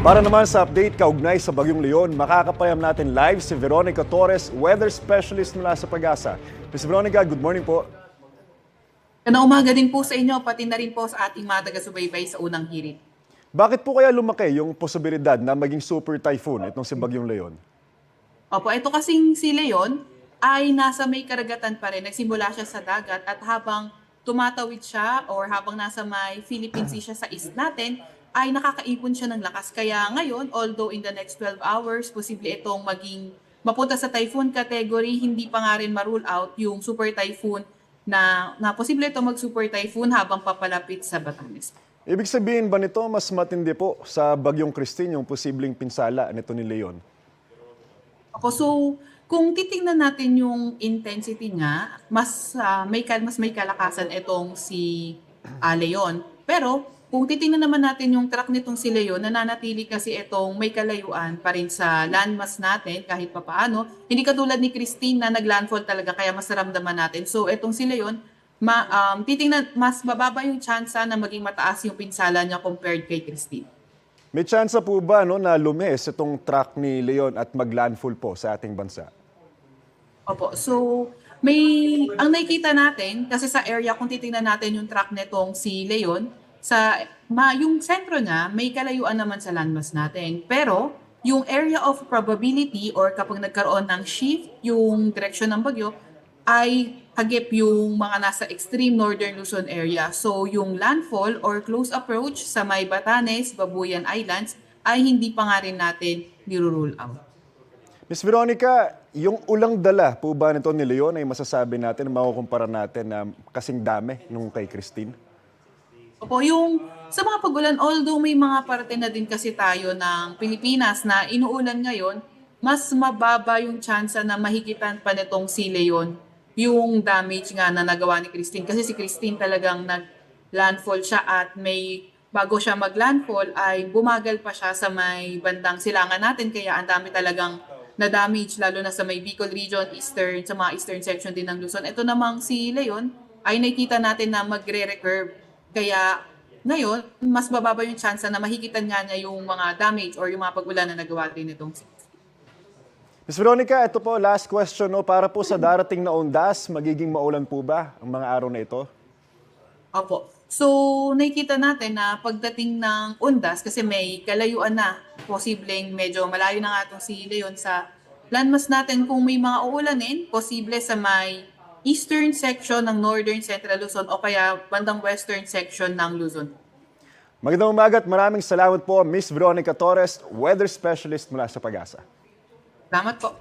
Para naman sa update kaugnay sa Bagyong Leon, makakapayam natin live si Veronica Torres, weather specialist mula sa Pag-asa. Ms. Veronica, good morning po. Magandang umaga din po sa inyo, pati na rin po sa ating mga taga-subaybay sa unang hirit. Bakit po kaya lumaki yung posibilidad na maging super typhoon itong si Bagyong Leon? Opo, ito kasing si Leon ay nasa may karagatan pa rin. Nagsimula siya sa dagat at habang tumatawid siya or habang nasa may Philippine Sea siya sa east natin, ay nakakaipon siya ng lakas. Kaya ngayon, although in the next 12 hours, posible itong maging mapunta sa typhoon category, hindi pa nga rin ma-rule out yung super typhoon na posible itong mag-super typhoon habang papalapit sa Batanes. Ibig sabihin ba nito mas matindi po sa Bagyong Christine yung posibleng pinsala nito ni Leon? Ako, so kung titingnan natin yung intensity niya, mas may kalakasan itong si Leon. Pero kung titingnan naman natin yung track nitong si Leon, nananatili kasi itong may kalayuan pa rin sa landmass natin kahit papaano. Hindi katulad ni Christine na naglandfall talaga kaya mas naramdaman natin. So itong si Leon, titingnan mas mababa yung tsansa na maging mataas yung pinsala niya compared kay Christine. May tsansa po ba na lumis itong track ni Leon at maglandfall po sa ating bansa? Opo. So, ang nakikita natin, kasi sa area, kung titingnan natin yung track nitong si Leon, yung sentro niya, may kalayuan naman sa landmass natin. Pero, yung area of probability or kapag nagkaroon ng shift, yung direction ng bagyo, ay hagip yung mga nasa extreme northern Luzon area. So, yung landfall or close approach sa may Batanes, Babuyan Islands, ay hindi pa nga rin natin nirurule out. Ms. Veronica, yung ulang dala po ba nito ni Leon ay masasabi natin, makukumpara natin na kasing dami nung kay Christine? Opo, yung sa mga pagulan, although may mga parte na din kasi tayo ng Pilipinas na inuulan ngayon, mas mababa yung tsansa na mahigitan pa nitong si Leon yung damage nga na nagawa ni Christine. Kasi si Christine talagang nag-landfall siya at bago siya mag-landfall ay bumagal pa siya sa may bandang silangan natin. Kaya ang dami talagang na-damage lalo na sa may Bicol region, sa mga eastern section din ng Luzon. Ito namang si Leon ay nakita natin na magre-recurve. Kaya ngayon, mas bababa yung chance na mahigitan nga niya yung mga damage or yung mga pagulan na nagawa din itong si. Ms. Veronica, ito po, last question. Para po sa darating na ondas, magiging maulan po ba ang mga araw na ito? Opo. So, nakikita natin na pagdating ng undas, kasi may kalayuan na, posibleng medyo malayo na nga itong si Leon sa landmass natin. Kung may mga uulanin, posible sa may eastern section ng northern central Luzon o kaya bandang western section ng Luzon. Magandang umaga at maraming salamat po, Ms. Veronica Torres, weather specialist mula sa Pag-asa. Salamat po.